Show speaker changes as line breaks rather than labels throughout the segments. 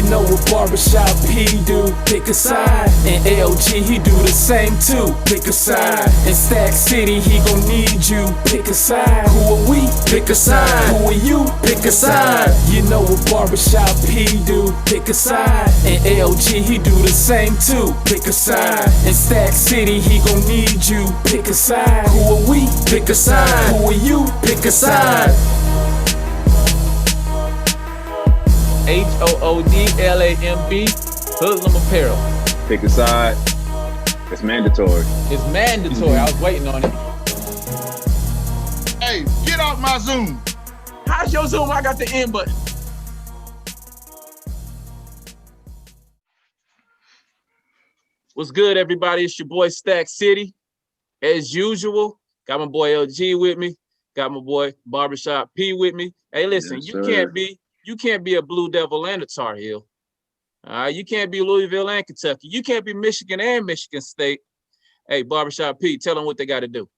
You know what Barbershop P do? Pick a side. And LG, he do the same too. Pick a side. In Stack City, he gon' need you. Pick a side. Who are we? Pick a side. Who are you? Pick a side. You know what Barbershop P do? Pick a side. And LG, he do the same too. Pick a side. In Stack City, he gon' need you. Pick a side. Who are we? Pick a side. Who are you? Pick a side.
Hoodlamb, Hoodlamb Apparel.
Pick a side. It's mandatory.
It's mandatory. I was waiting on it.
Hey, get off my Zoom.
How's your Zoom? I got the end button. What's good, everybody? It's your boy Stack City. As usual, got my boy LG with me. Got my boy Barbershop P with me. Hey, listen,
Yes,
you can't be a Blue Devil and a Tar Heel. You can't be Louisville and Kentucky. You can't be Michigan and Michigan State. Hey, Barbershop P, tell them what they got to do.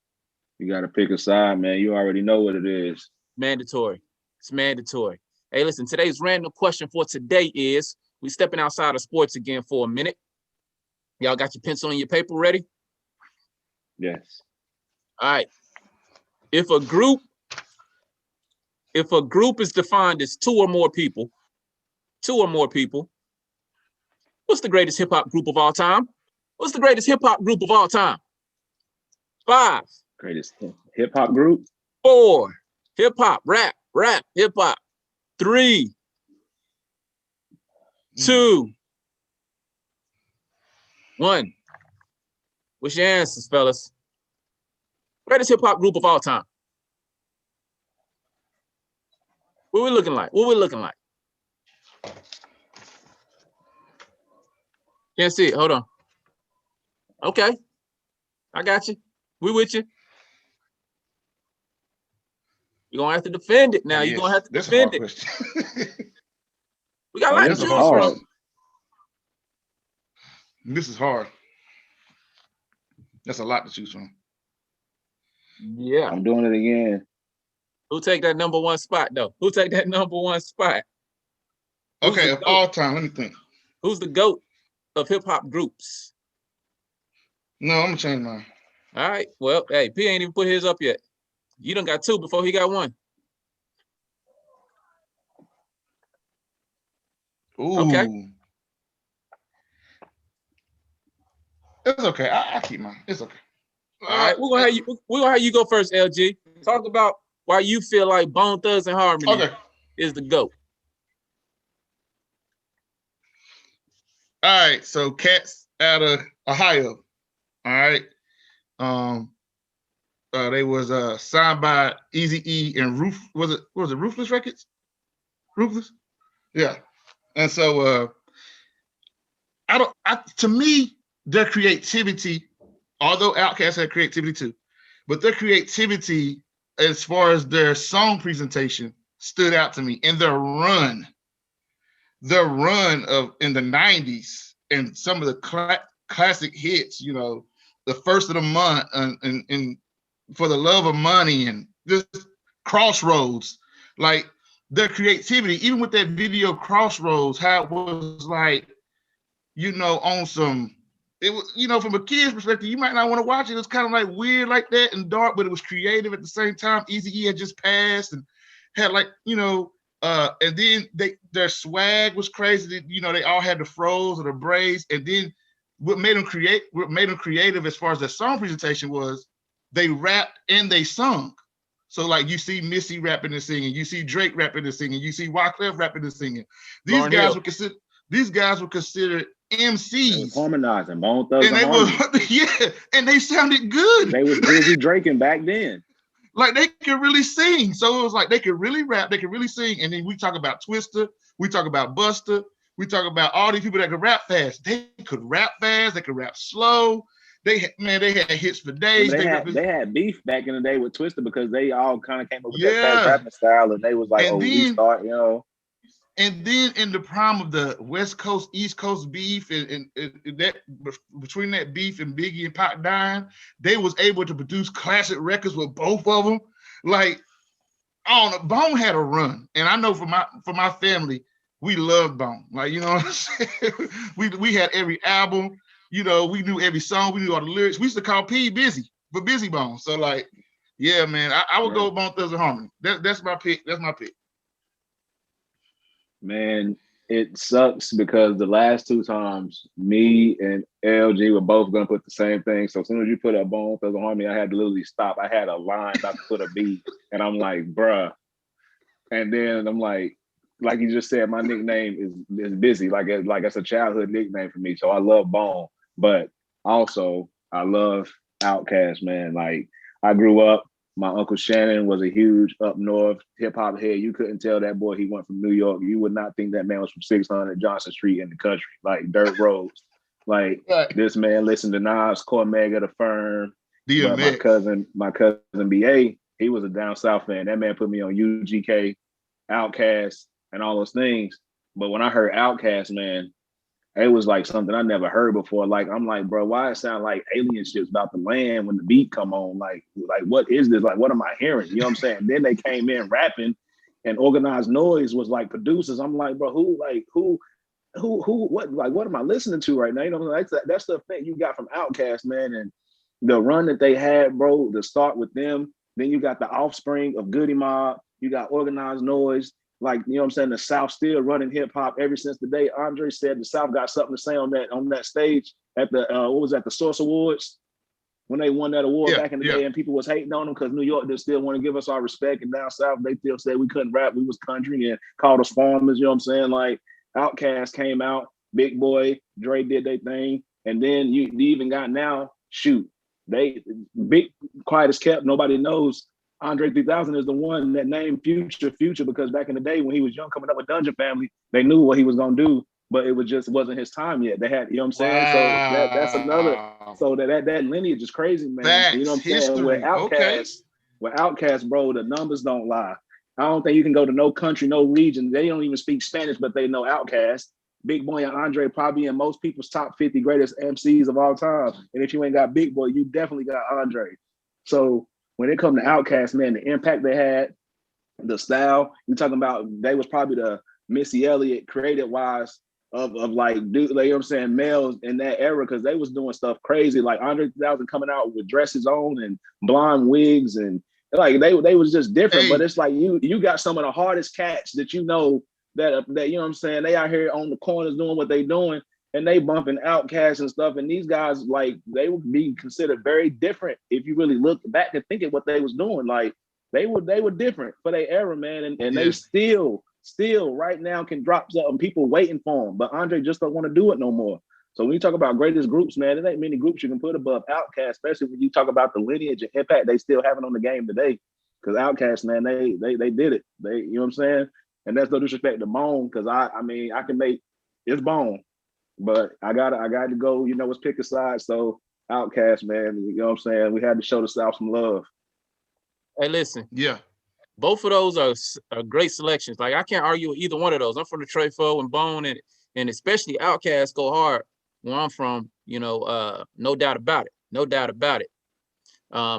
You got to pick a side, man. You already know what it is.
Mandatory. It's mandatory. Hey, listen, today's random question for today is, we stepping outside of sports again for a minute. Y'all got your pencil and your paper ready?
Yes.
All right. If a group is defined as two or more people, what's the greatest hip hop group of all time? What's the greatest hip hop group of all time? 5.
Greatest hip hop group?
4. Hip hop, rap, hip hop. 3. 2. 1. What's your answers, fellas? Greatest hip hop group of all time. What we looking like? Can't see it. Hold on. Okay. I got you. We with you. You're going to have to defend it now.
Yes,
you're going to have to
that's
defend
a
it.
hard question.
We got a lot to
That's
choose
hard.
from.
This is hard. That's a lot to choose from.
Yeah.
I'm doing it again.
Who take that number one spot, though? Who take that number one spot? Who's
Okay,
the
of
GOAT?
all time, let me think.
Who's the GOAT of hip-hop groups?
No, I'm gonna change mine.
All right. Well, hey, P ain't even put his up yet. You done got 2 before he got 1.
Ooh.
Okay.
It's okay. I keep mine. It's okay.
All right. We're gonna have you go first, LG. Talk about why you feel like Bone Thugs and Harmony
Okay.
is the GOAT.
All right. So cats out of Ohio. All right. They was signed by Eazy-E and was it Ruthless Records? Ruthless? Yeah. And so to me, their creativity, although Outkast had creativity too, but their creativity as far as their song presentation stood out to me. And their run of in the 90s and some of the classic hits, you know, the First of the Month and For the Love of Money and just Crossroads, like their creativity, even with that video Crossroads, how it was like, you know, on some, it was, you know, from a kid's perspective, you might not want to watch it. It was kind of like weird like that and dark, but it was creative at the same time. Eazy-E had just passed and had like, you know, and then their swag was crazy. You know, they all had the fros or the braids. And then what made them creative as far as their song presentation was they rapped and they sung. So like you see Missy rapping and singing, you see Drake rapping and singing, you see Wyclef rapping and singing. These guys were considered MCs.
Harmonizing, Bone Thugs
and they were, and they sounded good.
They was busy draking back then.
Like they could really sing. So it was like they could really rap, they could really sing. And then we talk about Twista, we talk about Busta, we talk about all these people that could rap fast. They could rap fast, they could rap slow. They had hits for days.
They had beef back in the day with Twista because they all kind of came up with that fast rapping style, and they was like, we start, you know.
And then in the prime of the West Coast, East Coast beef, and that between that beef and Biggie and Pac dying, they was able to produce classic records with both of them. Like, I don't know, Bone had a run, and I know for my family, we loved Bone. Like, you know what I'm saying? we had every album, you know, we knew every song, we knew all the lyrics. We used to call P Busy for Busy Bone. So like, yeah, man, I would go with Bone Thugs and Harmony. That's my pick. That's my pick.
Man, it sucks because the last two times me and LG were both gonna put the same thing. So as soon as you put up Bone Thugs and Harmony, I had to literally stop. I had a line not to put a B, and I'm like, bruh. And then I'm like you just said, my nickname is Busy. Like it's a childhood nickname for me. So I love Bone, but also I love Outkast, man. Like I grew up. My Uncle Shannon was a huge up north hip hop head. You couldn't tell that boy he went from New York. You would not think that man was from 600 Johnson Street in the country, like dirt roads. Like this man listened to Nas, Cormega, The Firm. But my cousin BA, he was a down south fan. That man put me on UGK, Outkast, and all those things. But when I heard Outkast, man, it was like something I never heard before. Like, I'm like, bro, why it sound like alien ships about to land when the beat come on? Like what is this? Like, what am I hearing? You know what I'm saying? Then they came in rapping, and Organized Noise was like producers. I'm like, bro, what am I listening to right now? You know, that's the thing you got from Outkast, man. And the run that they had, bro, to start with them. Then you got the offspring of Goody Mob. You got Organized Noise. Like, you know what I'm saying? The South still running hip hop ever since the day Andre said the South got something to say on that stage at the the Source Awards when they won that award back in the day, and people was hating on them because New York did still want to give us our respect, and down South they still said we couldn't rap, we was country, and called us farmers. You know what I'm saying? Like Outkast came out, Big Boy, Dre did their thing, and then you even got now. Shoot, they big quiet as kept. Nobody knows. Andre 3000 is the one that named Future because back in the day when he was young coming up with Dungeon Family, they knew what he was gonna do, but it wasn't his time yet. They had, you know what I'm saying? Wow. So that's another. So that lineage is crazy, man.
That's
you know what I'm
history.
Saying? With Outkast, bro, the numbers don't lie. I don't think you can go to no country, no region. They don't even speak Spanish, but they know Outkast. Big Boy and Andre probably in most people's top 50 greatest MCs of all time. And if you ain't got Big Boy, you definitely got Andre. So when it comes to Outkast, man, the impact they had, the style, you're talking about, they was probably the Missy Elliott creative wise of like, dude, like, you know what I'm saying, males in that era, because they was doing stuff crazy, like Andre 3000 coming out with dresses on and blonde wigs, and like they was just different. But it's like you got some of the hardest cats that you know that you know what I'm saying, they out here on the corners doing what they doing, and they bumping Outkast and stuff. And these guys, like, they would be considered very different if you really look back and think of what they was doing. Like they were different for their era, man. And they still right now can drop something, people waiting for them. But Andre just don't want to do it no more. So when you talk about greatest groups, man, there ain't many groups you can put above Outkast, especially when you talk about the lineage and impact they still having on the game today. Because Outkast, man, they did it. They, you know what I'm saying? And that's no disrespect to Bone, because I mean I can make it's Bone. But I got to go, you know, let's pick a side. So Outkast, man, you know what I'm saying? We had to show the South some love.
Hey, listen.
Yeah.
Both of those are great selections. Like, I can't argue with either one of those. I'm from the Trefo and Bone, and especially Outkast go hard where I'm from, you know, no doubt about it. No doubt about it.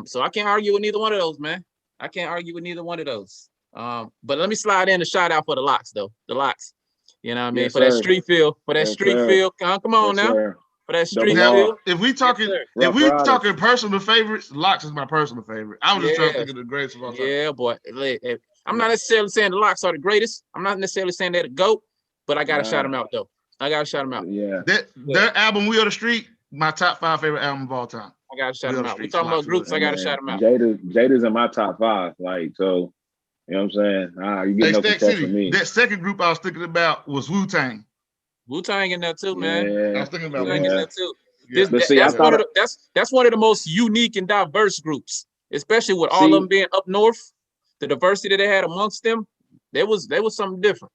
So I can't argue with neither one of those, man. I can't argue with neither one of those. But let me slide in a shout out for the Locks, though. The Locks. You know what I mean?
Yes,
for
sir.
that street feel. For that
Yes,
street
sir.
feel. Come on
Yes,
now.
sir.
For that street
Now,
feel.
if we talking,
Yes,
talking personal favorites, Locks is my personal favorite. I was just trying to think of the greatest of all time.
Yeah, boy. I'm not necessarily saying the Locks are the greatest. I'm not necessarily saying they're the GOAT, but I gotta shout them out though. I gotta shout them out.
Yeah.
Their album "We Are the Street," my top 5 favorite album of all time.
I gotta shout them out. We talking about groups. I gotta shout them out.
Jada's in my top 5. Like, so, you know what I'm saying? You get no contest from me.
That second group I was thinking about was Wu-Tang.
Wu-Tang in there too, man.
I was thinking about
Wu-Tang in there too.
Yeah.
That's one of the most unique and diverse groups, especially with all of them being up north. The diversity they had amongst them, there was something different.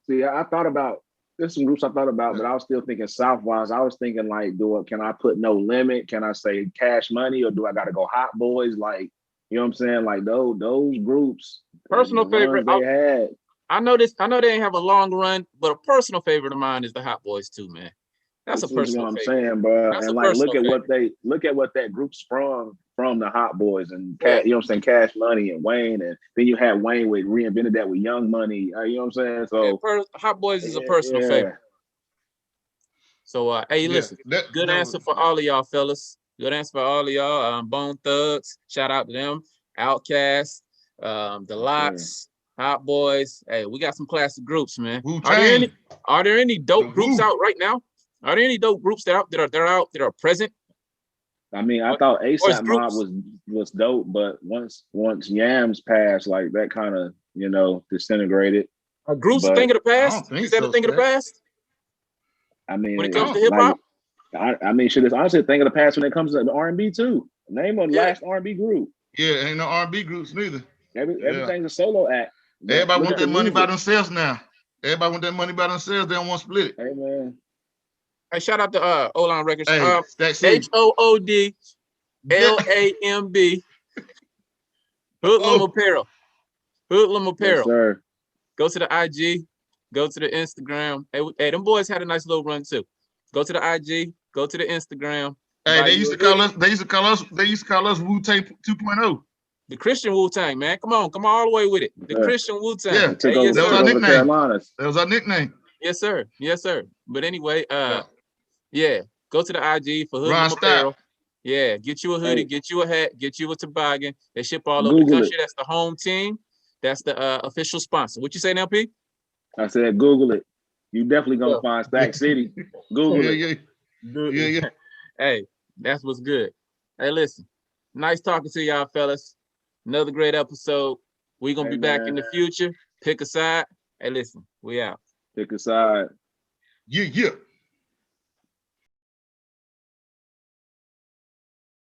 See, I thought about there's some groups I thought about, but I was still thinking South-wise. I was thinking like, can I put No Limit? Can I say Cash Money, or do I got to go Hot Boys? Like, you know what I'm saying? Like those groups.
Personal favorite
they had.
I know they ain't have a long run, but a personal favorite of mine is the Hot Boys too, man. That's a personal favorite.
Saying, bro.
That's
and like, look at what that group sprung from the Hot Boys and
Yeah.
you know what I'm saying, Cash Money and Wayne, and then you had Wayne with reinvented that with Young Money. You know what I'm saying? So
Hot Boys is a personal favorite. So hey, listen, good answer for all of y'all fellas. Good answer for all of y'all. Bone Thugs, shout out to them. Outkast, the Lots, Hot Boys. Hey, we got some classic groups, man. Are there any dope groups out right now? Are there any dope groups that are present?
I mean, I thought ASAP Mob was dope, but once Yams passed, like that kind of, you know, disintegrated.
Are groups a thing of the past? Is that a thing of the past?
I mean,
when it comes to hip hop,
I mean, shit, it's honestly a thing of the past when it comes to the R&B too. Name a last R&B group.
Yeah, ain't no R&B groups neither.
Everything's a solo act.
Everybody want their money by themselves now. Everybody want their money by themselves. They don't want to split it.
Hey man.
Hey, shout out to Olan Records.
Hey,
HOODLAMB. Hoodlamb Apparel. Hoodlamb Apparel.
Yes, sir.
Go to the IG. Go to the Instagram. Hey, them boys had a nice little run too. Go to the IG. Go to the Instagram.
Hey, they used to call us. They used to call us Wu-Tang 2.0.
The Christian Wu-Tang, man. Come on all the way with it. The Christian Wu-Tang.
Yeah,
that was our nickname. That
was our nickname.
Yes, sir. Yes, sir. But anyway, yeah. Go to the IG for Hoodlamb Apparel. Yeah, get you a hoodie, get you a hat, get you a toboggan. They ship all over the country. That's the home team. That's the official sponsor. What you say now, P?
I said, Google it. You definitely gonna find Stack City. Google it.
Yeah.
Hey, that's what's good. Hey, listen, nice talking to y'all, fellas. Another great episode. We're gonna be back in the future. Pick a side. Hey, listen, we out.
Pick a side.
Yeah.